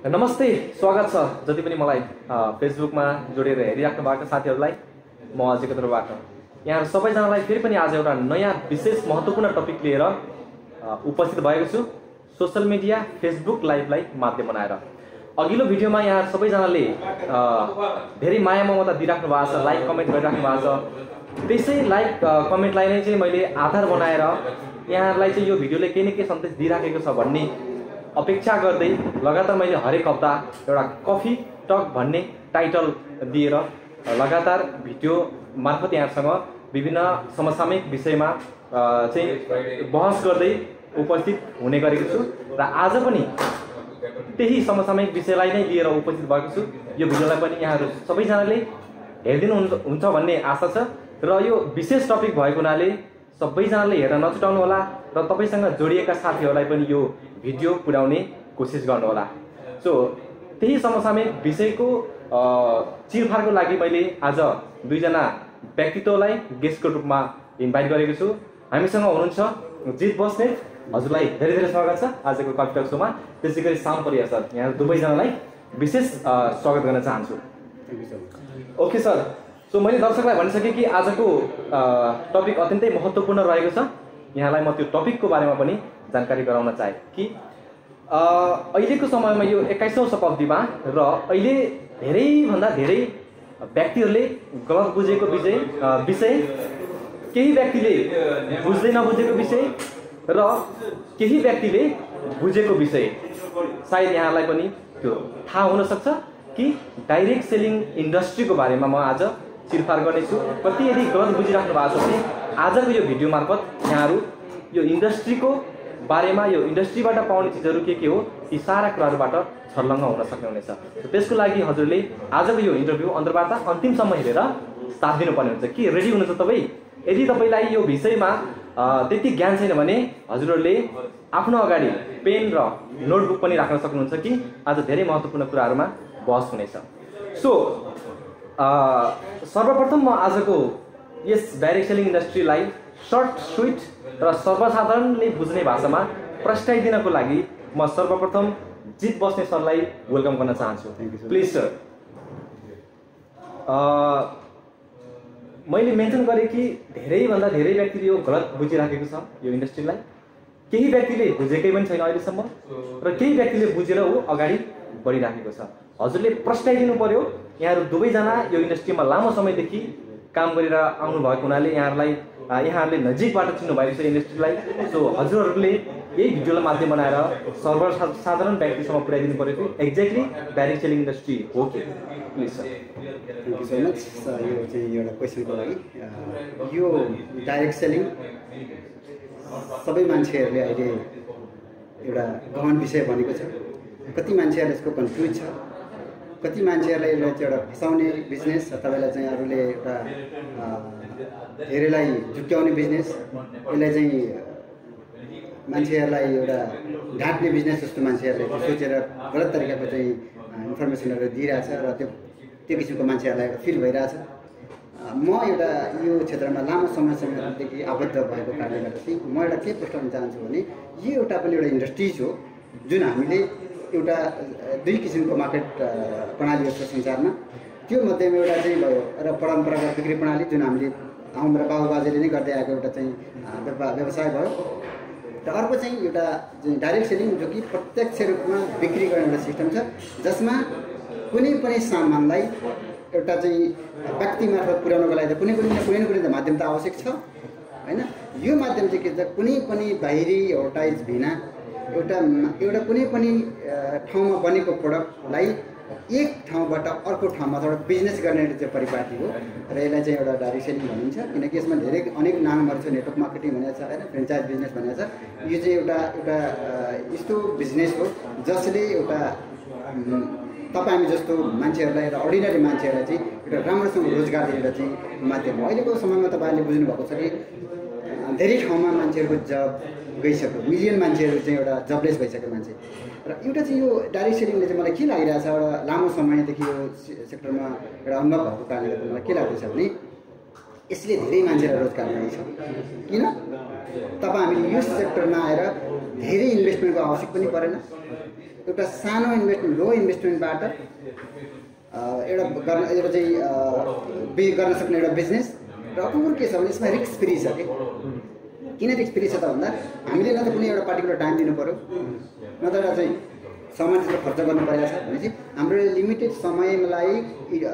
नमस्ते, स्वागत छ जति पनि मलाई फेसबुकमा जोडेर हेरिराख्नु भएको साथीहरूलाई म अजयको तर्फबाट यहाँ सबैजनालाई फेरि पनि आज एउटा नयाँ विशेष महत्त्वपूर्ण टपिक लिएर उपस्थित भएको छु। सोशल मिडिया फेसबुक लाइभलाई माध्यम बनाएर अघिल्लो भिडियोमा यहाँ सबैजनाले धेरै माया ममता दिइराख्नु भएको छ, लाइक कमेन्ट गरिराख्नु भएको छ। त्यसै लाइक कमेन्टलाई नै चाहिँ मैले आधार बनाएर यहाँहरूलाई चाहिँ यो भिडियोले केही न केही सन्देश दिइराखेको छ भन्ने अपेक्षा गर्दै लगातार मैले हरेक हप्ता एउटा कफी टक भन्ने टाइटल दिएर लगातार भिडियो मार्फत यहाँसँग विभिन्न समसामयिक विषयमा चाहिँ बहस गर्दै उपस्थित हुने गरेको छु र आज पनि त्यही समसामयिक विषयलाई नै लिएर उपस्थित भएको छु। यो भिडियोलाई पनि यहाँहरू सबैजनाले हेरिदिनु हुन्छ भन्ने आशा छ र यो विशेष टपिक भएको हुनाले सबैजनाले हेर्न नछुटाउनु होला र तपाईसँग जोडिएका साथीहरूलाई पनि यो भिडियो पुर्याउने कोसिस गर्नु होला। सो त्यही समसामयिक विषयको चिरफारको लागि मैले आज दुईजना व्यक्तित्वलाई गेस्टको रूपमा इन्भाइट गरेको छु। हामीसँग हुनुहुन्छ जित बस्नेत, हजुरलाई धेरै धेरै स्वागत छ आजको कफी टक शोमा। त्यसै गरी साम परिया सर, यहाँ दुवैजनालाई विशेष स्वागत गर्न चाहन्छु। ओके सर, सो मैले दर्शकलाई भनिसकेँ कि आजको टपिक अत्यन्तै महत्त्वपूर्ण रहेको छ। यहाँलाई म त्यो टपिकको बारेमा पनि जानकारी गराउन चाहे कि अहिलेको समयमा यो 21औं शताब्दीमा र अहिले धेरैभन्दा धेरै व्यक्तिहरूले गलत बुझेको विषय, केही व्यक्तिले बुझ्दै नबुझेको विषय र केही व्यक्तिले बुझेको विषय, सायद यहाँलाई पनि त्यो थाहा हुन सक्छ कि डाइरेक्ट सेलिङ इन्डस्ट्रीको बारेमा म आज चिरफार गर्नेछु। कति यदि गलत बुझिराख्नु भएको छ भने आजको यो भिडियो मार्फत यहाँहरू यो इन्डस्ट्रीको बारेमा, यो इन्डस्ट्रीबाट पाउने चिजहरू के हो, ती सारा कुराहरूबाट छर्लङ्ग हुन सक्नुहुनेछ। त्यसको लागि हजुरले आजको यो इन्टरभ्यू अन्तर्वार्ता अन्तिमसम्म हेरेर साथ दिनुपर्ने हुन्छ। कि रेडी हुनुहुन्छ तपाईँ? यदि तपाईँलाई यो विषयमा त्यति ज्ञान छैन भने हजुरहरूले आफ्नो अगाडि पेन र नोटबुक पनि राख्न सक्नुहुन्छ कि आज धेरै महत्त्वपूर्ण कुराहरूमा बहस हुनेछ। सो सर्वप्रथम म आजको यस डाइरेक्ट सेलिङ इन्डस्ट्रीलाई सर्ट स्विट र सर्वसाधारणले बुझ्ने भाषामा प्रस्ताइदिनको लागि म सर्वप्रथम जित बस्ने सरलाई वेलकम गर्न चाहन्छु। Please sir. मैले मेन्सन गरेँ कि धेरैभन्दा धेरै व्यक्तिले यो गलत बुझिराखेको छ यो इन्डस्ट्रीलाई। केही व्यक्तिले बुझेकै पनि छैन अहिलेसम्म र केही व्यक्तिले बुझेर ऊ अगाडि बढिराखेको छ। हजुरले प्रस्ताइदिनु पर्यो। यहाँहरू दुवैजना यो इन्डस्ट्रीमा लामो समयदेखि काम गरेर आउनु भएको हुनाले यहाँहरूले नजिकबाट चिन्नु भएको छ इन्डस्ट्रीलाई। सो हजुरहरूले यही भिडियोलाई माध्यम बनाएर सर्वसाधारण व्यक्तिसम्म पुर्याइदिनु पर्यो कि एक्ज्याक्टली डाइरेक्ट सेलिङ इन्डस्ट्री हो कि। Please sir. Thank you so much यो चाहिँ एउटा क्वेसनको लागि। यो डाइरेक्ट सेलिङ सबै मान्छेहरूले अहिले एउटा गहन विषय बनेको छ। कति मान्छेहरूले यसको कन्फ्युज छ, कति मान्छेहरूलाई यसलाई चाहिँ एउटा फसाउने बिजनेस, तपाईँलाई चाहिँ अरूले एउटा धेरैलाई झुक्क्याउने बिजनेस, यसलाई चाहिँ मान्छेहरूलाई एउटा ढाँट्ने बिजनेस जस्तो मान्छेहरूले सोचेर गलत तरिकाको चाहिँ इन्फर्मेसनहरू दिइरहेछ र त्यो किसिमको मान्छेहरूलाई एउटा फिल भइरहेछ। म एउटा यो क्षेत्रमा लामो समयसम्मदेखि आबद्ध भएको कारणले गर्दा चाहिँ म एउटा के प्रश्न चाहन्छु भने यो एउटा पनि एउटा इन्डस्ट्रिज हो जुन हामीले एउटा दुई किसिमको मार्केट प्रणाली छ संसारमा। त्यो मध्येमा एउटा चाहिँ भयो र परम्परागत बिक्री प्रणाली जुन हामीले हाम्रो बाबुबाजेले नै गर्दै आएको एउटा चाहिँ व्यवसाय भयो र अर्को चाहिँ एउटा डाइरेक्ट सेलिङ जो कि प्रत्यक्ष रूपमा बिक्री गर्ने एउटा सिस्टम छ जसमा कुनै पनि सामानलाई एउटा चाहिँ व्यक्ति मार्फत पुर्याउनको लागि त कुनै न कुनै त माध्यम त आवश्यक छ हैन। यो माध्यम चाहिँ के छ, कुनै पनि बाहिरी एडभर्टाइज बिना एउटा कुनै पनि ठाउँमा बनेको प्रोडक्टलाई एक ठाउँबाट अर्को ठाउँमा एउटा बिजनेस गर्ने चाहिँ परिपाटी हो र यसलाई चाहिँ एउटा डाइरेक्ट सेलिङ भनिन्छ। किनकि यसमा अनेक नामहरू छ, नेटवर्क मार्केटिङ भनेको छ होइन, फ्रेन्चाइज बिजनेस भनेको छ। यो चाहिँ एउटा यस्तो बिजनेस हो जसले एउटा तपाईँ हामी जस्तो मान्छेहरूलाई र अर्डिनरी मान्छेहरूलाई चाहिँ एउटा राम्रोसँग रोजगार दिएर चाहिँ माध्यम हो। अहिलेको समयमा तपाईँहरूले बुझ्नु भएको छ कि धेरै ठाउँमा मान्छेहरूको जब गइसक्यो, मिलियन मान्छेहरू चाहिँ एउटा जबलेस भइसक्यो मान्छे। र एउटा चाहिँ यो डाइरेक्ट सेलिङले चाहिँ मलाई के लागिरहेछ, एउटा लामो समयदेखि यो सेक्टरमा एउटा अनुभव भएको कारणले गर्दा मलाई के लाग्दैछ भने यसले धेरै मान्छेलाई रोजगार दिन्छ। किन तपाईँ हामीले यो सेक्टरमा आएर धेरै इन्भेस्टमेन्टको आवश्यक पनि परेन, एउटा सानो इन्भेस्टमेन्ट लो इन्भेस्टमेन्टबाट एउटा चाहिँ गर्न सक्ने एउटा बिजनेस र अर्को के छ भने यसमा रिस्क फ्री छ कि किन रिस्क फ्री छ त भन्दा हामीले न त कुनै एउटा पार्टिकुलर टाइम दिनु पऱ्यो न त एउटा चाहिँ समय त्यसमा खर्च गर्नु परेको छ भनेपछि हाम्रो लिमिटेड समयलाई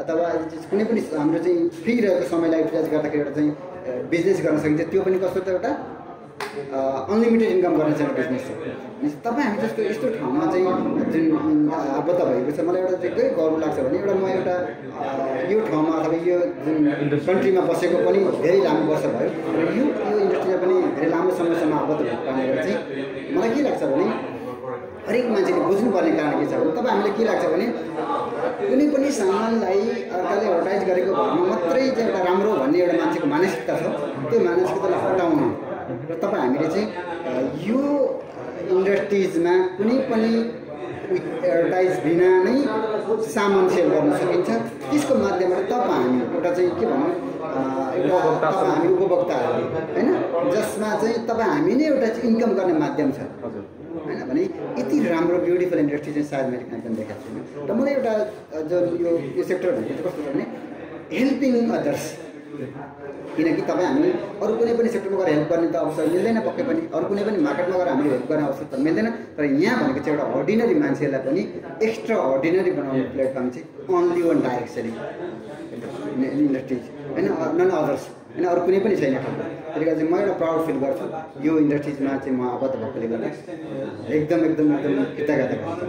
अथवा कुनै पनि हाम्रो चाहिँ फ्री रहेको समयलाई युटिलाइज गर्दाखेरि एउटा चाहिँ बिजनेस गर्न सकिन्छ त्यो पनि कस्तो त एउटा अनलिमिटेड इन्कम गर्ने चाहिँ बिजनेस छ तपाईँ हामी जस्तो यस्तो ठाउँमा चाहिँ जुन आबद्ध भएको छ मलाई एउटा चाहिँ के गर्व लाग्छ भने एउटा म एउटा यो ठाउँमा अथवा यो जुन कन्ट्रीमा बसेको पनि धेरै लामो वर्ष भयो र यो इन्डस्ट्रीमा पनि धेरै लामो समयसम्म आबद्ध भएको कारणले गर्दा चाहिँ मलाई के लाग्छ भने हरेक मान्छेले बुझ्नुपर्ने कारण के छ भने तपाईँ हामीलाई के लाग्छ भने कुनै पनि सामानलाई अर्काले एडभर्टाइज गरेको भरमा मात्रै चाहिँ एउटा राम्रो भन्ने एउटा मान्छेको मानसिकता छ त्यो मानसिकतालाई हटाउनु र तपाईँ हामीले चाहिँ यो इन्डस्ट्रिजमा कुनै पनि एडभर्टाइज बिना नै सामान सेल गर्न सकिन्छ त्यसको माध्यमबाट तपाईँ हामी एउटा चाहिँ के भनौँ एउटा हामी उपभोक्ताहरू होइन जसमा चाहिँ तपाईँ हामी नै एउटा चाहिँ इन्कम गर्ने माध्यम छ होइन भने यति राम्रो ब्युटिफुल इन्डस्ट्री चाहिँ सायद मैले कहीँ पनि देखाएको छुइनँ र मलाई एउटा जो यो सेक्टर भनेको चाहिँ कस्तो छ भने हेल्पिङ अदर्स किनकि तपाईँ हामी अरू कुनै पनि सेक्टरमा गएर हेल्प गर्ने त अवसर मिल्दैन पक्कै पनि अरू कुनै पनि मार्केटमा गएर हामीले हेल्प गर्ने अवसर त मिल्दैन तर यहाँ भनेको चाहिँ एउटा अर्डिनरी मान्छेलाई पनि एक्स्ट्रा अर्डिनरी बनाउने प्लेटफर्म चाहिँ only one direct selling industries होइन नन अदर्स होइन अरू कुनै पनि छैन ठाउँमा त्यसले गर्दा चाहिँ म एउटा प्राउड फिल गर्छु यो इन्डस्ट्रिजमा चाहिँ म आबद्ध भएकोले गर्दा एकदम एकदम एकदम कृतज्ञता गर्छु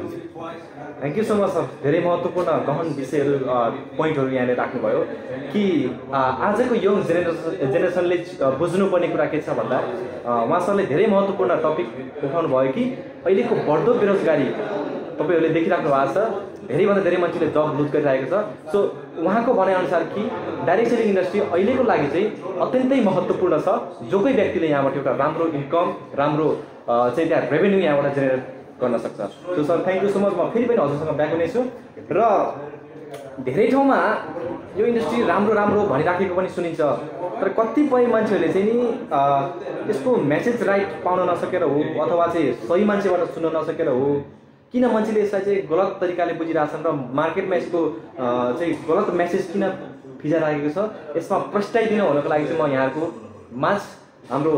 thank you so much sir धेरै महत्त्वपूर्ण गहन विषयहरू पोइन्टहरू यहाँले राख्नुभयो कि आजको यङ जेनेरेसनले बुझ्नुपर्ने कुरा के छ भन्दा उहाँ सरले धेरै महत्त्वपूर्ण टपिक उठाउनु भयो कि अहिलेको बढ्दो बेरोजगारी तपाईँहरूले देखिराख्नु भएको छ धेरैभन्दा धेरै मान्छेले जब लुज गरिरहेको छ सो उहाँको भनाइअनुसार कि डाइरेक्ट सेलिङ इन्डस्ट्री अहिलेको लागि चाहिँ अत्यन्तै महत्त्वपूर्ण छ जो कोही व्यक्तिले यहाँबाट एउटा राम्रो इन्कम राम्रो चाहिँ त्यहाँ रेभेन्यू यहाँबाट जेनेरेट गर्न सक्छ so sir thank you so much म फेरि पनि हजुरसँग ब्याक हुनेछु र धेरै ठाउँमा यो इन्डस्ट्री राम्रो राम्रो भनिराखेको पनि सुनिन्छ तर कतिपय मान्छेहरूले चाहिँ नि यसको मेसेज राइट पाउन नसकेर हो अथवा चाहिँ सही मान्छेबाट सुन्न नसकेर हो किन मान्छेले यसलाई चाहिँ गलत तरिकाले बुझिरहेछन् र मार्केटमा यसको चाहिँ गलत मेसेज किन फिजाइराखेको छ यसमा प्रस्ताइदिनु हुनको लागि चाहिँ म यहाँको माझ हाम्रो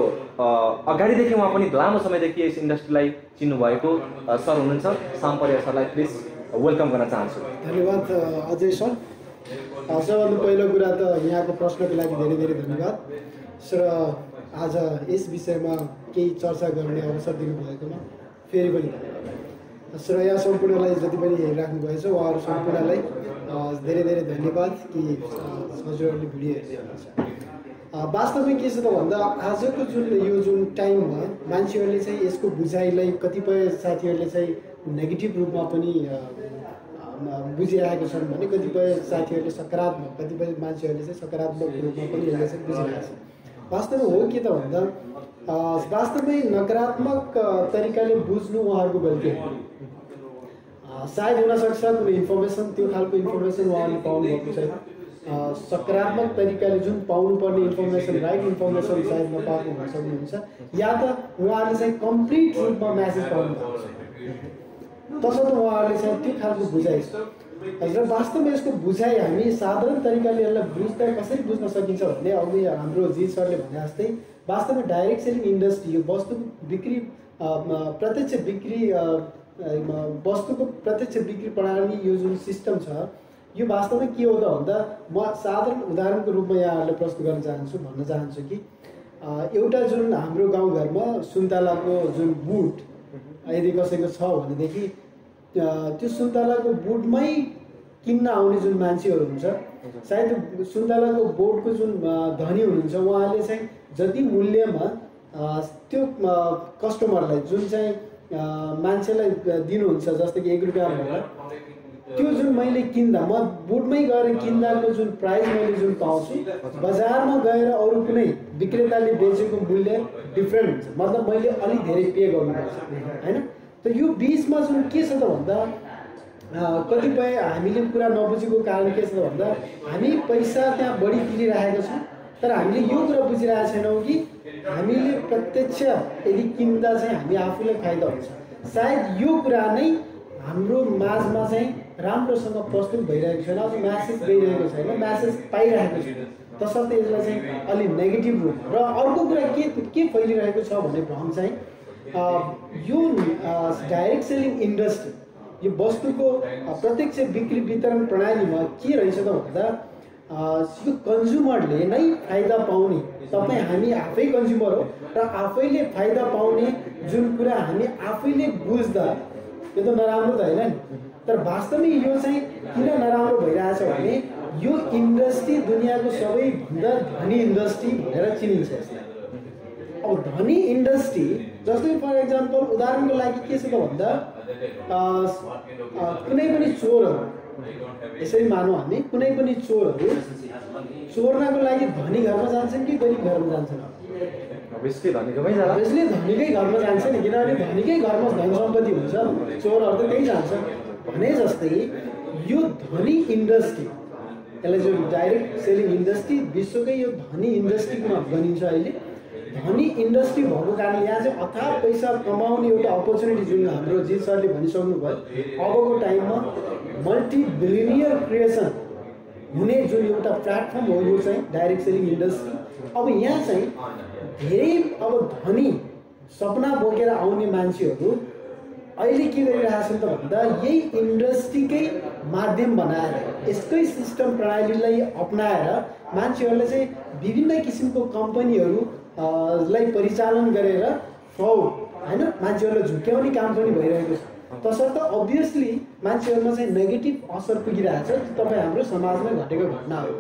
अगाडिदेखि उहाँ पनि लामो समयदेखि यस इन्डस्ट्रीलाई चिन्नुभएको सर हुनुहुन्छ साम परियार सरलाई प्लिज वेलकम गर्न चाहन्छु। धन्यवाद अजय सर। सबभन्दा पहिलो कुरा त यहाँको प्रश्नको लागि धेरै धेरै धन्यवाद सर। आज यस विषयमा केही चर्चा गर्ने अवसर दिनुभएकोमा फेरि पनि धन्यवाद सर। यहाँ सम्पूर्णलाई जति पनि हेरिराख्नु भएछ उहाँहरू सम्पूर्णलाई धेरै धेरै धन्यवाद कि हजुरहरूले भिडियो हेरिदिनुहुन्छ। वास्तवमा के छ त भन्दा आजको जुन टाइममा मान्छेहरूले चाहिँ यसको बुझाइलाई कतिपय साथीहरूले चाहिँ नेगेटिभ रूपमा पनि बुझिरहेका छन् भने कतिपय साथीहरूले सकारात्मक कतिपय मान्छेहरूले चाहिँ सकारात्मक रूपमा पनि यसलाई चाहिँ बुझिरहेका छन्। वास्तवमा हो के त भन्दा वास्तवमै नकारात्मक तरिकाले बुझ्नु उहाँहरूको गल्ती हो। सायद हुनसक्छ कुनै इन्फर्मेसन त्यो खालको इन्फर्मेसन उहाँहरूले पाउनुभएको छैन। सकारात्मक तरिकाले जुन पाउनुपर्ने इन्फर्मेसन राइट इन्फर्मेसन सायद नपाएको हुन सक्नुहुन्छ या त उहाँहरूले चाहिँ कम्प्लिट रूपमा म्यासेज पाउनु भएको छ तसर्थ उहाँहरूले चाहिँ त्यो खालको बुझाइ छ। र वास्तवमा यसको बुझाइ हामी साधारण तरिकाले यसलाई बुझ्दा कसरी बुझ्न सकिन्छ भने अघि हाम्रो जी सरले भने जस्तै वास्तवमा डाइरेक्ट सेलिङ इन्डस्ट्री यो वस्तुको बिक्री प्रत्यक्ष बिक्री वस्तुको प्रत्यक्ष बिक्री प्रणाली यो जुन सिस्टम छ यो वास्तवमा के हो त भन्दा म साधारण उदाहरणको रूपमा यहाँहरूलाई प्रस्तुत गर्न चाहन्छु भन्न चाहन्छु कि एउटा जुन हाम्रो गाउँघरमा सुन्तलाको जुन बुट यदि कसैको छ भनेदेखि त्यो सुन्तलाको बुटमै किन्न आउने जुन मान्छेहरू हुन्छ सायद सुन्तलाको बोटको जुन धनी हुनुहुन्छ उहाँले चाहिँ जति मूल्यमा त्यो कस्टमरलाई जुन चाहिँ मान्छेलाई दिनुहुन्छ जस्तो कि 1 रुपियाँ होला त्यो जुन मैले किन्दा म बुटमै गएर किन्दाको जुन प्राइस मैले जुन पाउँछु बजारमा गएर अरू कुनै विक्रेताले बेचेको मूल्य डिफ्रेन्ट हुन्छ। मतलब मैले अलिक धेरै पे गर्नुपर्छ होइन। त यो बिचमा जुन के छ त भन्दा कतिपय हामीले कुरा नबुझेको कारण के छ त भन्दा हामी पैसा त्यहाँ बढी तिरिरहेका छौँ तर हामीले यो कुरा बुझिरहेका छैनौँ कि हामीले प्रत्यक्ष यदि किन्दा चाहिँ हामी आफूलाई फाइदा हुन्छ। सायद यो कुरा नै हाम्रो माझमा चाहिँ राम्रोसँग प्रस्तुत भइरहेको छैन, अझ म्यासेज गइरहेको छैन, म्यासेज पाइरहेको छैन, तसर्थ यसलाई चाहिँ अलि नेगेटिभ रूप। र अर्को कुरा के फैलिरहेको छ भने भ्रम चाहिँ यो डाइरेक्ट सेलिङ इन्डस्ट्री, यो वस्तुको प्रत्यक्ष बिक्री वितरण प्रणालीमा के रहेछ त भन्दा यो कन्ज्युमरले नै फाइदा पाउने, तपाईँ हामी आफै कन्ज्युमर हो र आफैले फाइदा पाउने जुन कुरा हामी आफैले बुझ्दा यो त नराम्रो त होइन नि। तर वास्तवमै यो चाहिँ किन नराम्रो भइरहेछ भने यो इन्डस्ट्री दुनियाँको सबैभन्दा धनी इन्डस्ट्री भनेर चिनिन्छ यसलाई। अब धनी इन्डस्ट्री जस्तै फर इक्जाम्पल उदाहरणको लागि के छ त भन्दा कुनै पनि चोरहरू, यसरी मानौँ हामी कुनै पनि चोरहरू चोर्नको लागि धनी घरमा जान्छन् कि गरिब घरमा जान्छन्? अभियसली धनीकै जाला। अभियसली धनीकै घरमा जान्छ नि, किनभने धनीकै घरमा धन सम्पत्ति हुन्छ, चोरहरू त त्यही जान्छ। भने जस्तै यो धनी इन्डस्ट्री, यसलाई जो डाइरेक्ट सेलिङ इन्डस्ट्री विश्वकै यो धनी इन्डस्ट्रीमा गनिन्छ अहिले। धनी इन्डस्ट्री भएको कारणले यहाँ चाहिँ अथाह पैसा कमाउने एउटा अपर्च्युनिटी जुन हाम्रो जित सरले भनिसक्नु भयो, अबको टाइममा मल्टी बिलियनियर क्रिएसन हुने जुन एउटा प्लेटफर्म हो यो चाहिँ डाइरेक्ट सेलिङ इन्डस्ट्री। अब यहाँ चाहिँ धेरै अब धनी सपना बोकेर आउने मान्छेहरू अहिले के गरिरहेछन् त भन्दा यही इन्डस्ट्रीकै माध्यम बनाएर, यसकै सिस्टम प्रणालीलाई अपनाएर मान्छेहरूले चाहिँ विभिन्न किसिमको कम्पनीहरू लाई परिचालन गरेर फ्रड होइन मान्छेहरूलाई झुक्याउने काम पनि भइरहेको छ। तसर्थ अभियसली मान्छेहरूमा चाहिँ नेगेटिभ असर पुगिरहेछ। तपाईँ हाम्रो समाजमा घटेको घटना हो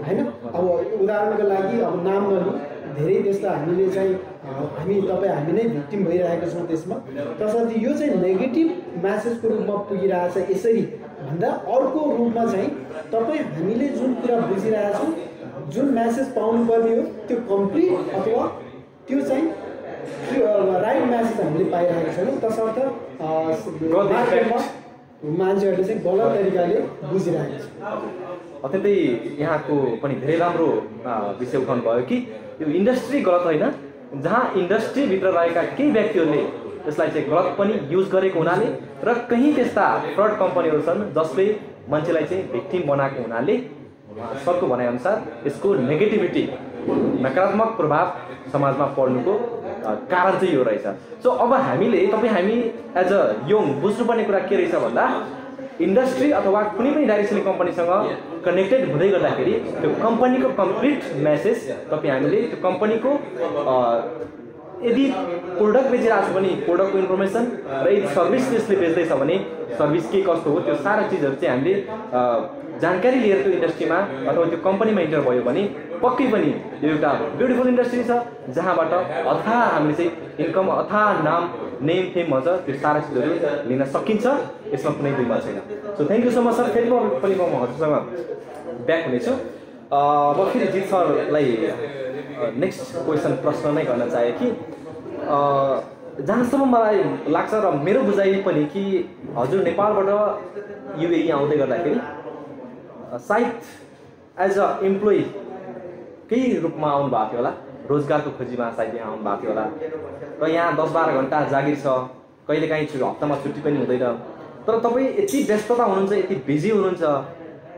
होइन। अब उदाहरणको लागि अब नाम नलिउँ, धेरै त्यस्ता हामीले चाहिँ हामी नै भिक्टिम भइरहेको छौँ त्यसमा। तसर्थ यो चाहिँ नेगेटिभ म्यासेजको रूपमा पुगिरहेछ। यसरी भन्दा अर्को रूपमा चाहिँ तपाईँ हामीले जुन कुरा बुझिरहेछौँ, जुन म्यासेज पाउनुपर्ने हो त्यो कम्प्लिट अथवा त्यो चाहिँ राइट म्यासेज हामीले पाइरहेको छैनौँ। तसर्थ मान्छेहरूले चाहिँ गलत तरिकाले बुझिरहेको छ। अत्यन्तै यहाँको पनि धेरै राम्रो विषय उठाउनु भयो कि यो इन्डस्ट्री गलत होइन, जहाँ इन्डस्ट्रीभित्र रहेका केही व्यक्तिहरूले यसलाई चाहिँ गलत पनि युज गरेको हुनाले र कहीँ त्यस्ता फ्रड कम्पनीहरू छन् जसले मान्छेलाई चाहिँ भिक्टिम बनाएको हुनाले सरको भनाइअनुसार यसको नेगेटिभिटी, नकारात्मक प्रभाव समाजमा पर्नुको कारण चाहिँ यो रहेछ। सो अब हामी एज अ यङ बुझ्नुपर्ने कुरा के रहेछ भन्दा इन्डस्ट्री अथवा कुनै पनि डाइरेक्ट सेलिङ कम्पनीसँग कनेक्टेड हुँदै गर्दाखेरि त्यो कम्पनीको कम्प्लिट मेसेज हामीले त्यो कम्पनीको यदि प्रोडक्ट बेचिरहेको छ भने प्रोडक्टको इन्फर्मेसन र यदि सर्भिस त्यसले बेच्दैछ भने सर्भिस के कस्तो हो त्यो सारा चिजहरू चाहिँ हामीले जानकारी लिएर त्यो इन्डस्ट्रीमा अथवा त्यो कम्पनीमा इन्टर भयो भने पक्कै पनि यो एउटा ब्युटिफुल इन्डस्ट्री छ जहाँबाट अथाह हामीले चाहिँ इन्कम, अथाह नाम, नेम फेम भन्छ त्यो सारा चिजहरू लिन सकिन्छ। यसमा कुनै दुई मत छैन। So thank you so much sir. फेरि पनि म हजुरसँग ब्याक हुनेछु। म फेरि जित सरलाई नेक्स्ट क्वेसन प्रश्न नै गर्न चाहे कि जहाँसम्म मलाई लाग्छ र मेरो बुझाइ पनि कि हजुर नेपालबाट युएई आउँदै गर्दाखेरि सायद एज अ इम्प्लोइ केही रूपमा आउनु भएको थियो होला, रोजगारको खोजीमा सायद यहाँ आउनु भएको थियो होला र यहाँ 10-12 घन्टा जागिर छ, कहिलेकाहीँ हप्तामा छुट्टी पनि हुँदैन। तर तपाईँ यति व्यस्तता हुनुहुन्छ, यति बिजी हुनुहुन्छ,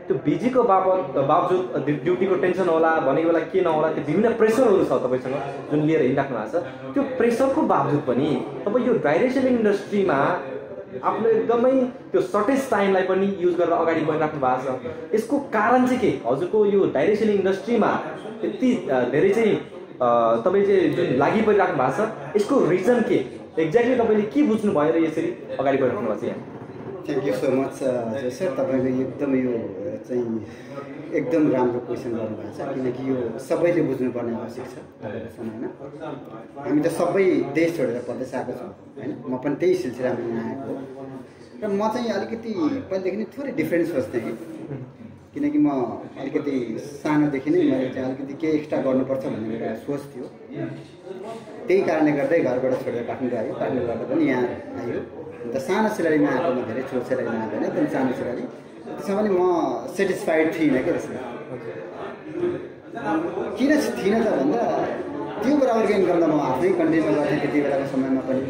त्यो बिजीको बावजुद ड्युटीको टेन्सन होला, भनेको बेला के नहोला, त्यो विभिन्न प्रेसरहरू छ तपाईँसँग जुन लिएर हिँडिराख्नु भएको छ। त्यो प्रेसरको बावजुद पनि तपाईँ यो डाइरेक्ट सेलिङ इन्डस्ट्रीमा आफ्नो एकदमै त्यो सर्टेज टाइमलाई पनि युज गरेर अगाडि बढिराख्नु भएको छ। यसको कारण चाहिँ के? हजुरको यो डाइरेक्ट सेलिङ इन्डस्ट्रीमा यति धेरै चाहिँ तपाईँ चाहिँ जुन लागि परिराख्नु भएको छ, यसको रिजन के? एक्ज्याक्टली तपाईँले के बुझ्नु भयो र यसरी अगाडि बढिराख्नु भएको छ यहाँ? Thank you so much sir. तपाईँले एकदम यो चाहिँ एकदम राम्रो क्वेसन गर्नुभएको छ, किनकि यो सबैले बुझ्नुपर्ने आवश्यक छ तपाईँको समयमा। हामी त सबै देश छोडेर परदेश आएको छौँ होइन, म पनि त्यही सिलसिलामा यहाँ आएको हो। र म चाहिँ अलिकति पहिलेदेखि नै थोरै डिफ्रेन्ट सोच्थेँ किनकि म अलिकति सानोदेखि नै मैले चाहिँ अलिकति केही एक्स्ट्रा गर्नुपर्छ भन्ने एउटा सोच थियो। त्यही कारणले गर्दै घरबाट छोडेर काठमाडौँ आयो, काठमाडौँबाट पनि यहाँ आयो। अन्त सानो सिलारीमा आएको, म धेरै ठुलो सिलारीमा आएको होइन, एकदम सानो सिलारी। त्यसमा पनि म सेटिस्फाइड थिइनँ क्या त्यसमा। किन थिइनँ त भन्दा त्यो बराबरको इन्कम त म आफ्नै कन्ट्रीमा गर्थेँ त्यति बेलाको समयमा पनि।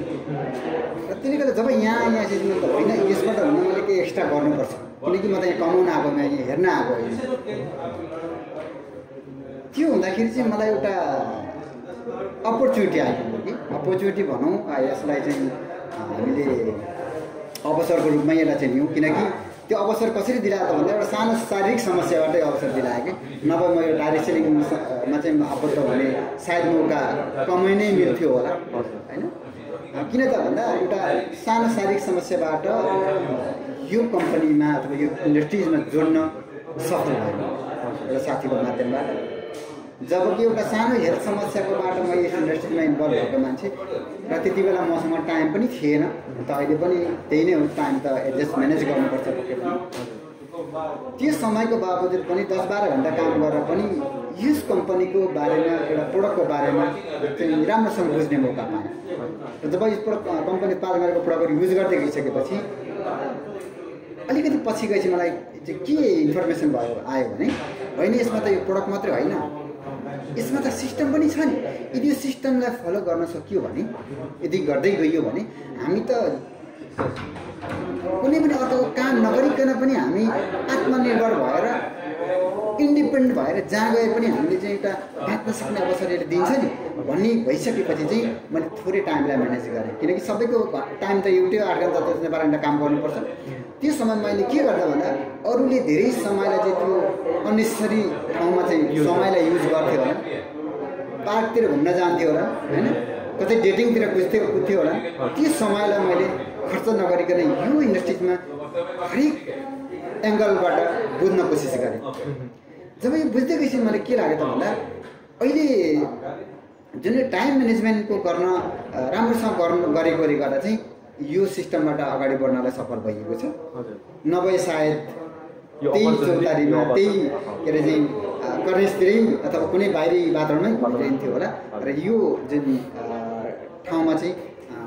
र त्यसले गर्दा जब यहाँ चाहिँ त होइन यसबाट हुन मैले केही एक्स्ट्रा गर्नुपर्छ, किनकि म त यहाँ कमाउन आएको, म यहाँ हेर्न आएको होइन। त्यो हुँदाखेरि चाहिँ मलाई एउटा अपर्च्युनिटी आइपुग्यो कि अपर्च्युनिटी भनौँ, यसलाई चाहिँ हामीले अवसरको रूपमै यसलाई चाहिँ लिउँ। किनकि त्यो अवसर कसरी दिलाएको भन्दा एउटा सानो शारीरिक समस्याबाटै अवसर दिलायो कि, नभए म यो डाइरेक्ट सेलिङमा चाहिँ आबद्ध हुने सायद मौका कमै नै मिल्थ्यो होला होइन। किन त भन्दा एउटा सानो शारीरिक समस्याबाट यो कम्पनीमा अथवा यो इन्डस्ट्रिजमा जोड्न सफल भयो एउटा साथीको माध्यमबाट। जबकि एउटा सानो हेल्थ समस्याकोबाट म यस इन्डस्ट्रीमा इन्भल्भ भएको मान्छे र त्यति बेला मसँग टाइम पनि थिएन। त अहिले पनि त्यही नै हो, टाइम त एडजस्ट म्यानेज गर्नुपर्छ पक्कै पनि। त्यो समयको बावजुद पनि 10-12 घन्टा काम गरेर पनि यस कम्पनीको बारेमा एउटा प्रोडक्टको बारेमा चाहिँ राम्रोसँग बुझ्ने मौका पाएँ। र जब यस कम्पनी उत्पादन गरेको प्रोडक्टहरू युज गर्दै गइसकेपछि अलिकति पछि गएपछि मलाई चाहिँ के इन्फर्मेसन आयो भने होइन यसमा त यो प्रोडक्ट मात्रै होइन, यसमा त सिस्टम पनि छ नि। यदि यो सिस्टमलाई फलो गर्न सकियो भने, यदि गर्दै गइयो भने हामी त कुनै पनि अर्को काम नगरिकन पनि हामी आत्मनिर्भर भएर इन्डिपेन्डेन्ट भएर जहाँ गए पनि हामीले चाहिँ एउटा बाँच्न सक्ने अवसर यसले दिन्छ नि भन्ने भइसकेपछि चाहिँ मैले थोरै टाइमलाई म्यानेज गरेँ। किनकि सबैको टाइम त एउटै 8 घन्टा 12 घन्टा काम गर्नुपर्छ। त्यो समय मैले के गर्दा भन्दा अरूले धेरै समयलाई चाहिँ त्यो अननेसेसरी ठाउँमा चाहिँ समयलाई युज गर्थ्यो होला, पार्कतिर घुम्न जान्थ्यो होला होइन, कतै डेटिङतिर कुद्थ्यो होला। त्यो समयलाई मैले खर्च नगरिकन यो इन्डस्ट्रिजमा हरेक एङ्गलबाट बुझ्न कोसिस गरेँ। जब यो बुझ्दै गएपछि मलाई के लाग्यो त भन्दा अहिले जुन टाइम म्यानेजमेन्टको गर्न राम्रोसँग गरेकोले गर्दा चाहिँ यो सिस्टमबाट अगाडि बढ्नलाई सफल भइएको छ। नभए सायद त्यही चौतारीमा त्यही के अरे चाहिँ करेन्सतिरै अथवा कुनै बाहिरी वातावरणमै घुमिरहन्थ्यो होला। र यो जुन ठाउँमा चाहिँ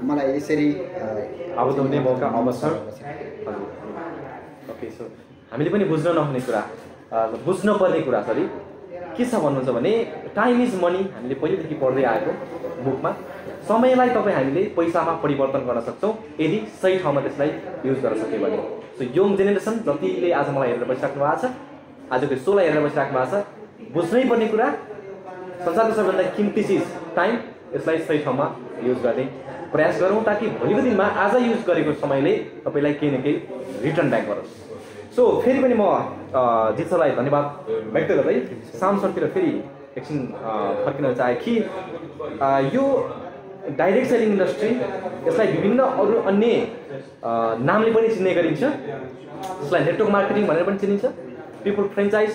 मलाई यसरी आबद्ध हुने मौका अवसर। ओके, सो हामीले पनि बुझ्न नहुने कुरा, बुझ्न पर्ने कुरा सरी के छ भन्नुहुन्छ भने टाइम इज मनी। हामीले पहिलेदेखि पढ्दै आएको बुकमा समयलाई तपाईँ हामीले पैसामा परिवर्तन गर्न सक्छौँ यदि सही ठाउँमा त्यसलाई युज गर्न सक्यो भने। सो यङ जेनेरेसन जतिले आज मलाई हेरेर बसिराख्नु भएको छ, आजको सोलाई हेरेर बसिराख्नु भएको छ, बुझ्नै पर्ने कुरा संसारको सबैभन्दा किम्ती चिज टाइम, यसलाई सही ठाउँमा युज गर्ने प्रयास गरौँ ताकि भोलिको दिनमा आज युज गरेको समयले तपाईँलाई केही न केही रिटर्न ब्याक गरोस्। सो फेरि पनि म जित सरलाई धन्यवाद व्यक्त गर्दै साम सरतिर फेरि एकछिन फर्किन चाहे कि यो डाइरेक्ट सेलिङ इन्डस्ट्री यसलाई विभिन्न अरू अन्य नामले पनि चिन्ने गरिन्छ। यसलाई नेटवर्क मार्केटिङ भनेर पनि चिनिन्छ, पिपल फ्रेन्चाइज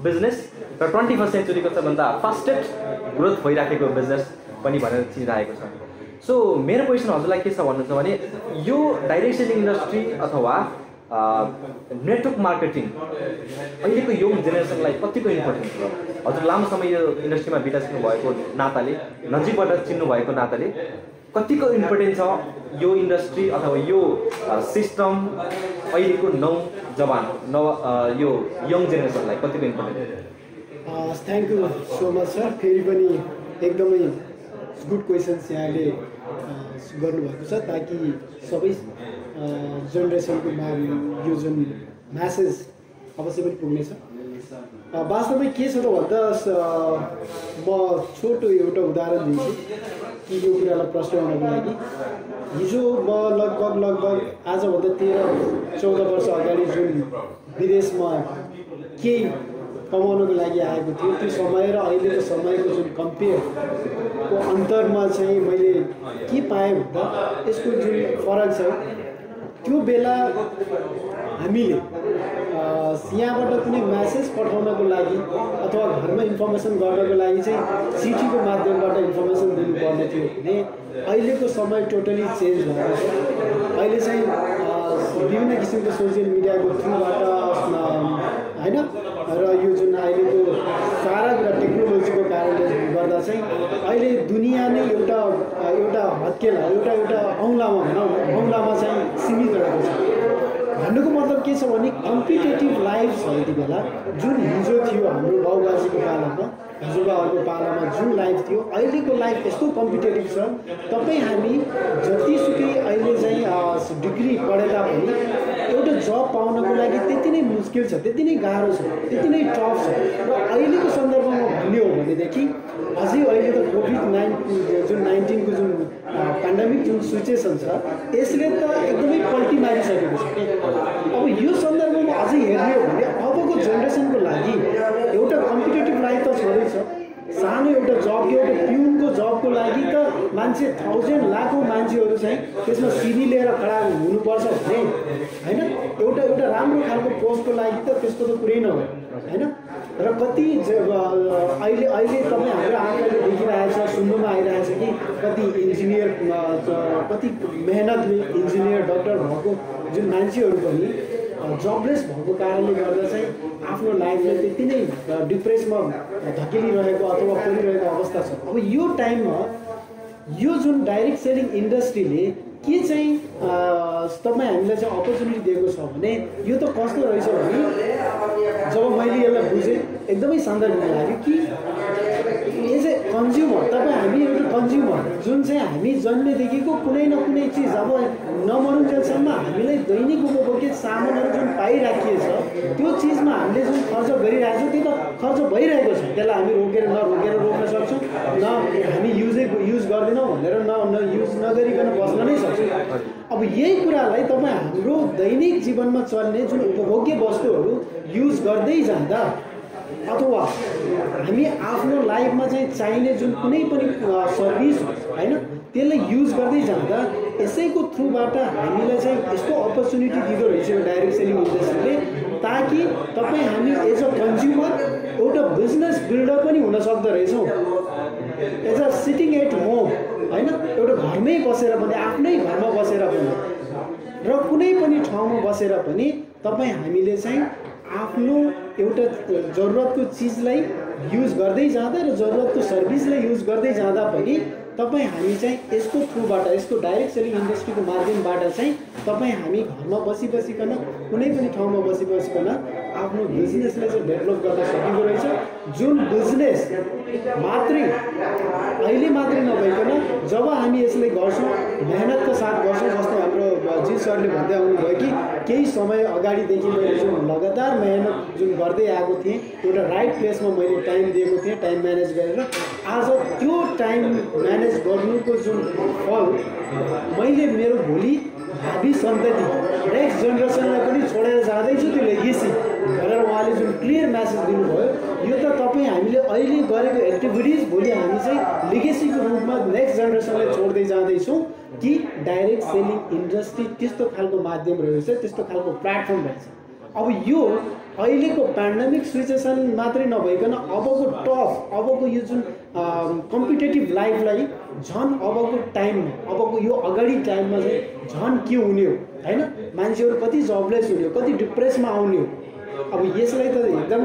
बिजनेस र 21st सेन्चुरीको सबभन्दा फास्टेस्ट ग्रोथ भइराखेको बिजनेस पनि भनेर चिनिरहेको छ। सो मेरो क्वेसन हजुरलाई के छ भन्नुहुन्छ भने यो डाइरेक्ट सेलिङ इन्डस्ट्री अथवा नेटवर्क मार्केटिङ अहिलेको यङ जेनेरेसनलाई कतिको इम्पोर्टेन्ट छ? हजुर लामो समय यो इन्डस्ट्रीमा बिताइसक्नु भएको नाताले, नजिकबाट चिन्नु भएको नाताले कतिको इम्पोर्टेन्ट छ यो इन्डस्ट्री अथवा यो सिस्टम अहिलेको नौजवान यो यङ जेनेरेसनलाई कतिको important? Thank you so much sir. फेरि पनि एकदमै गुड क्वेसन्स यहाँले गर्नुभएको छ ताकि सबै जेनेरेसनको यो जुन म्यासेज अवश्य पनि पुग्नेछ। वास्तवमै के छ त भन्दा म छोटो एउटा उदाहरण दिन्छु कि यो कुरालाई प्रश्नाउनको लागि। हिजो म लगभग आजभन्दा 13-14 वर्ष अगाडि जुन विदेशमा केही कमाउनको लागि आएको थियो त्यो समय र अहिलेको समयको जुन कम्पेयरको अन्तरमा चाहिँ मैले के पाएँ भन्दा यसको जुन फरक छ त्यो बेला हामीले यहाँबाट कुनै म्यासेज पठाउनको लागि अथवा घरमा इन्फर्मेसन गर्नको लागि चाहिँ चिठीको माध्यमबाट इन्फर्मेसन दिनुपर्ने थियो भने अहिलेको समय टोटली चेन्ज भएको छ। अहिले चाहिँ विभिन्न किसिमको सोसियल मिडियाको थ्रुबाट होइन र यो जुन अहिलेको सारा कुरा टेक्नोलोजीको कारणले गर्दा चाहिँ अहिले दुनियाँ नै एउटा हत्केला एउटा औँलामा भनौँ औँलामा चाहिँ सीमित रहेको छ। भन्नुको मतलब के छ भने कम्पिटेटिभ लाइफ छ यति बेला जुन हिजो थियो हाम्रो बाउबाजेको पालामा हजुरबाहरूको पालामा जुन लाइफ थियो अहिलेको लाइफ यस्तो कम्पिटेटिभ छ तपाईँ हामी जतिसुकै अहिले चाहिँ डिग्री पढे तापनि एउटा जब पाउनको लागि त्यति नै मुस्किल छ त्यति नै गाह्रो छ त्यति नै टफ छ र अहिलेको सन्दर्भमा भन्ने हो भनेदेखि अझै अहिले त COVID-19 को जुन पेन्डेमिक जुन सिचुएसन छ यसले त एकदमै पल्टी मारिसकेको छ अब यो सन्दर्भमा अझै हेर्ने हो भने अबको जेनेरेसनको लागि एउटा कम्पिटेटिभ लाइफ त छँदैछ सानो एउटा जब एउटा पिउनको जबको लागि त मान्छे 1000 लाखौँ मान्छेहरू चाहिँ त्यसमा सिडी लिएर खडा हुनुपर्छ भने होइन एउटा राम्रो खालको पोस्टको लागि त त्यसको त कुरै नभयो होइन र कति अहिले तपाईँ हाम्रो आँखाले देखिरहेछ सुन्नुमा आइरहेछ कि कति इन्जिनियर कति मेहनतले इन्जिनियर डक्टर भएको जुन मान्छेहरू पनि जबलेस भएको कारणले गर्दा चाहिँ आफ्नो लाइफलाई त्यति नै डिप्रेसमा धकेलिरहेको अथवा परिरहेको अवस्था छ अब यो टाइममा यो जुन डाइरेक्ट सेलिङ इन्डस्ट्रीले के चाहिँ तपाईँ हामीलाई चाहिँ अपर्च्युनिटी दिएको छ भने यो त कस्तो रहेछ भने जब मैले यसलाई बुझेँ एकदमै सान्दर्भिक लाग्यो कि एज ए कन्ज्युमर तपाईँ हामी एउटा कन्ज्युमर जुन चाहिँ हामी जन्मेदेखिको कुनै न कुनै चिज अब नमरुन्जेलसम्म हामीलाई दैनिक उपभोग्य सामानहरू जुन पाइराखिएछ त्यो चिजमा हामीले जुन खर्च गरिरहेछौँ त्यो त खर्च भइरहेको छ त्यसलाई हामी रोकेर नरोकेर रोक्न सक्छौँ न हामी युज गर्दैनौँ भनेर न युज नगरिकन बस्न नै सक्छौँ अब यही कुरालाई तपाईँ हाम्रो दैनिक जीवनमा चल्ने जुन उपभोग्य वस्तुहरू युज गर्दै जाँदा अथवा हामी आफ्नो लाइफमा चाहिँ चाहिने जुन कुनै पनि सर्भिस होइन त्यसलाई युज गर्दै जाँदा यसैको थ्रुबाट हामीलाई चाहिँ यस्तो अपर्च्युनिटी दिँदो रहेछ यो डाइरेक्ट सेलिङ इन्डस्ट्रीले ताकि तपाईँ हामी एज अ कन्ज्युमर एउटा बिजनेस बिल्डर पनि हुन सक्दो रहेछौँ as a sitting at home होइन एउटा घरमै बसेर पनि आफ्नै घरमा बसेर पनि र कुनै पनि ठाउँमा बसेर पनि तपाईँ हामीले चाहिँ आफ्नो एउटा जरुरतको चिजलाई युज गर्दै जाँदा र जरुरतको सर्भिसलाई युज गर्दै जाँदा पनि तपाईँ हामी चाहिँ यसको थ्रुबाट यसको डाइरेक्ट सेलिङ इन्डस्ट्रीको माध्यमबाट चाहिँ तपाईँ हामी घरमा बसिकन कुनै पनि ठाउँमा बसिकन आफ्नो बिजनेसलाई चाहिँ डेभलप गर्न सकिँदो रहेछ जुन बिजनेस अहिले मात्रै नभइकन जब हामी यसलाई गर्छौँ मेहनतका साथ गर्छौँ जस्तो हाम्रो जी सरले भन्दै आउनुभयो कि केही समय अगाडिदेखि मैले जुन लगातार मेहनत जुन गर्दै आएको थिएँ एउटा राइट प्लेसमा मैले टाइम दिएको थिएँ टाइम म्यानेज गरेर आज त्यो टाइम म्यानेज गर्नुको जुन फल मैले मेरो भोलि भावी सन्तति नेक्स्ट जेनेरेसनलाई पनि छोडेर जाँदैछु त्यो लेगेसी भनेर उहाँले जुन क्लियर म्यासेज दिनुभयो यो त तपाईँ हामीले अहिले गरेको एक्टिभिटिज भोलि हामी चाहिँ लेगेसीको रूपमा नेक्स्ट जेनेरेसनलाई छोड्दै जाँदैछौँ कि डाइरेक्ट सेलिङ इन्डस्ट्री त्यस्तो खालको माध्यम रहेछ त्यस्तो खालको प्लेटफर्म रहेछ अब यो अहिलेको पेन्डेमिक सिचुएसन मात्रै नभइकन अबको यो जुन कम्पिटेटिभ लाइफलाई झन् अबको टाइममा अबको यो अगाडि टाइममा चाहिँ झन् के हुने हो होइन मान्छेहरू कति जबलेस हुने हो कति डिप्रेसमा आउने हो अब यसलाई त एकदम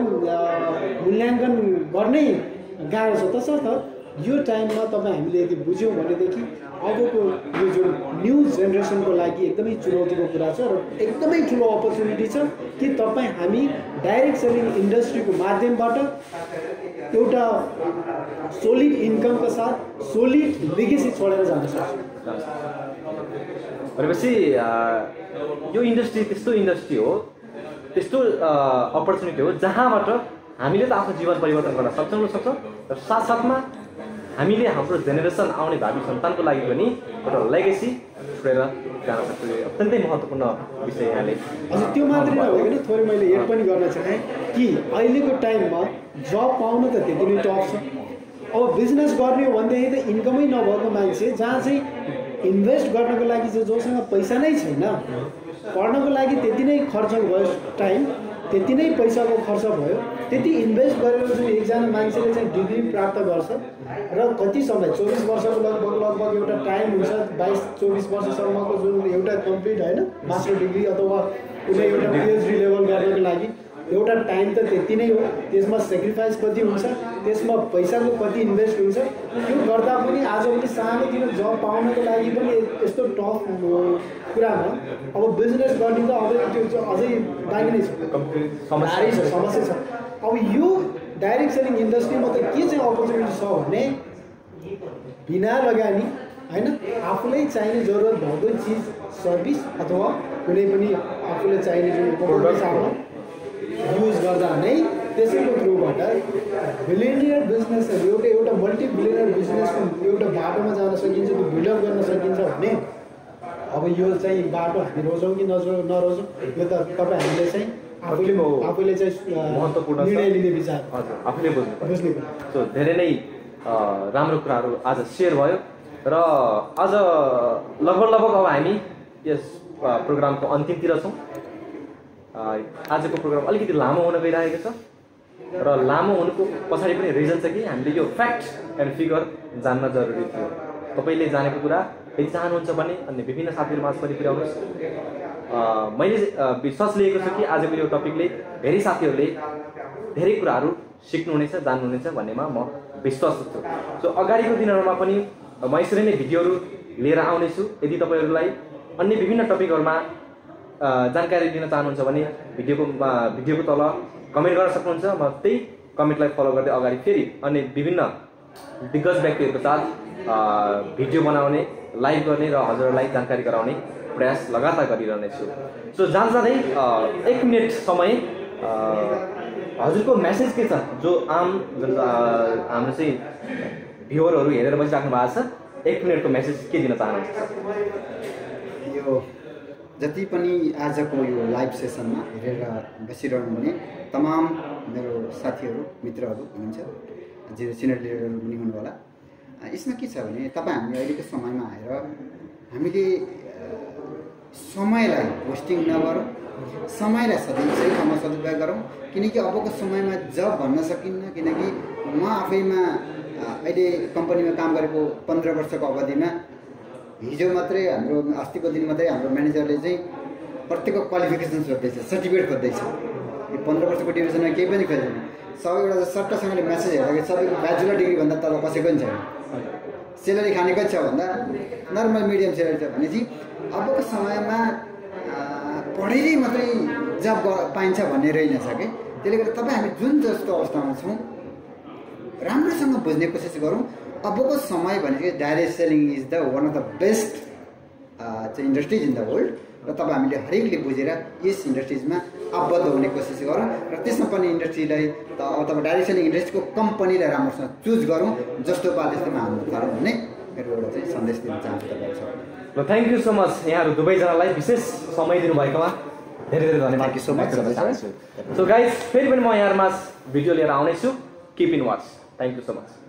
मूल्याङ्कन गर्नै गाह्रो छ तसर्थ यो टाइममा तपाईँ हामीले यदि बुझ्यौँ भनेदेखि अबको यो जुन न्यू जेनेरेसनको लागि एकदमै चुनौतीको कुरा छ र एकदमै ठुलो अपर्च्युनिटी छ कि तपाईँ हामी डाइरेक्ट सेलिङ इन्डस्ट्रीको माध्यमबाट एउटा सोलिड इन्कमका साथ सोलिड लेगेसी छोडेर जान सक्छौँ भनेपछि यो इन्डस्ट्री त्यस्तो इन्डस्ट्री हो त्यस्तो अपर्च्युनिटी हो जहाँबाट हामीले त आफ्नो जीवन परिवर्तन गर्न सक्छौँ र साथसाथमा हामीले हाम्रो जेनेरेसन आउने भावी सन्तानको लागि पनि एउटा लेगेसी छोडेर जान सक्छौँ अत्यन्तै महत्त्वपूर्ण विषय यहाँले हजुर त्यो मात्रै नभइकन थोरै मैले एड पनि गर्न चाहेँ कि अहिलेको टाइममा जब पाउनु त त्यति नै टफ छ अब बिजनेस गर्ने हो भनेदेखि त इन्कमै नभएको मान्छे जहाँ चाहिँ इन्भेस्ट गर्नको लागि चाहिँ जोसँग पैसा नै छैन पढ्नको लागि त्यति नै खर्च भयो टाइम त्यति नै पैसाको खर्च भयो त्यति इन्भेस्ट गरेर जुन एकजना मान्छेले चाहिँ डिग्री प्राप्त गर्छ र कति समय 24 वर्षको लगभग एउटा टाइम हुन्छ 22-24 वर्षसम्मको जुन एउटा कम्प्लिट होइन मास्टर डिग्री अथवा कुनै एउटा पिएचडी लेभल गर्नको लागि एउटा टाइम त त्यति नै हो, त्यसमा सेक्रिफाइस कति हुन्छ, त्यसमा पैसाको कति इन्भेस्ट हुन्छ। त्यो गर्दा पनि आज पनि सानोतिनो जब पाउनको लागि पनि यस्तो टफ कुरामा अब बिजनेस गर्ने त अब त्यो अझै बाँकी नै छ, समस्या छ। अब यो डाइरेक्ट सेलिङ इन्डस्ट्रीमा त के चाहिँ अपर्च्युनिटी छ भने बिना लगानी होइन आफूलाई चाहिने जरुरत भएको चिज सर्भिस अथवा कुनै पनि आफूलाई चाहिने जुन प्रोडक्ट युज गर्दा नै त्यसैको थ्रुबाट बिलियनियर बिजनेसहरू एउटा मल्टी बिलियनियर बिजनेसको एउटा बाटोमा जान सकिन्छ, त्यो बिल्डअप गर्न सकिन्छ भने अब यो चाहिँ बाटो हामी रोजौँ कि नरोजौँ यो त तपाईँ हामीले चाहिँ आफूले चाहिँ महत्त्वपूर्ण निर्णय लिने विचार आफूले बुझ्नु। सो धेरै नै राम्रो कुराहरू आज सेयर भयो र आज लगभग अब हामी यस प्रोग्रामको अन्तिमतिर छौँ। आजको प्रोग्राम अलिकति लामो हुन गइरहेको छ र लामो हुनुको पछाडि पनि रिजन छ कि हामीले यो फ्याक्ट एन्ड फिगर जान्न जरुरी थियो। तपाईँले जानेको कुरा यदि चाहनुहुन्छ भने अन्य विभिन्न साथीहरूमाझ पनि पुर्याउनुहोस्। मैले विश्वास लिएको छु कि आजको यो टपिकले धेरै साथीहरूले धेरै कुराहरू सिक्नुहुनेछ, जान्नुहुनेछ भन्नेमा म विश्वास छु। सो अगाडिको दिनहरूमा पनि म यसरी नै भिडियोहरू लिएर आउनेछु। यदि तपाईँहरूलाई अन्य विभिन्न टपिकहरूमा जानकारी दिन चाहनुहुन्छ भने भिडियोको तल कमेन्ट गर्न सक्नुहुन्छ। म त्यही कमेन्टलाई फलो गर्दै अगाडि फेरि अन्य विभिन्न दिग्गज व्यक्तिहरूको साथ भिडियो बनाउने, लाइभ गर्ने र हजुरहरूलाई जानकारी गराउने प्रयास लगातार गरिरहनेछु। सो जाँदै 1 मिनट समय हजुरको मेसेज के छ जो हाम्रो चाहिँ भ्युअरहरू हेरेर बसिराख्नु भएको छ, 1 मिनटको मेसेज के दिन चाहनुहुन्छ? यो जति पनि आजको यो लाइभ सेसनमा हेरेर बसिरहनु हुने तमाम मेरो साथीहरू मित्रहरू हुनुहुन्छ, जे सिनियर लिडरहरू पनि हुनु होला। यसमा के छ भने तपाईँ हामी अहिलेको समयमा आएर हामीले समयलाई वेस्टिङ नगरौँ, समयलाई सही ठाउँमा सदुपयोग गरौँ। किनकि अबको समयमा जब भन्न सकिन्न, किनकि म आफैमा अहिले कम्पनीमा काम गरेको 15 वर्षको अवधिमा हिजो मात्रै हाम्रो अस्तिको दिन मात्रै हाम्रो म्यानेजरले चाहिँ प्रत्येकको क्वालिफिकेसन सोध्दैछ, सर्टिफिकेट खोज्दैछ। यो 15 वर्षको ड्युरेसनमा केही पनि खोज्दैन। सबै एउटा सट्टासँगले मेसेज हेर्दाखेरि सबैको ब्याचलर डिग्रीभन्दा तल कसैको पनि छैन। सेलेरी खाने कति छ भन्दा नर्मल मिडियम सेलेरी छ भनेपछि अबको समयमा पढेरै मात्रै जब पाइन्छ भन्ने रहेनछ कि। त्यसले गर्दा तपाईँ हामी जुन जस्तो अवस्थामा छौँ राम्रोसँग बुझ्ने कोसिस गरौँ। अबको समय भनेको direct selling is the one of the best चाहिँ इन्डस्ट्रिज इन द वर्ल्ड र तपाईँ हामीले हरेकले बुझेर यस इन्डस्ट्रिजमा आबद्ध हुने कोसिस गरौँ र त्यसमा पनि इन्डस्ट्रीलाई अथवा डाइरेक्ट सेलिङ इन्डस्ट्रीको कम्पनीलाई राम्रोसँग चुज गरौँ, जस्तो पाए त्यस्तोमा हाल्नु गरौँ भन्ने मेरो एउटा चाहिँ सन्देश दिन चाहन्छु तपाईँहरू। ल थ्याङ्क यू सो मच यहाँहरू दुवैजनालाई विशेष समय दिनुभएकोमा धेरै धेरै धन्यवाद। सो गाइज फेरि पनि म यहाँहरूमा भिडियो लिएर आउनेछु। Keep in watch. Thank you so much.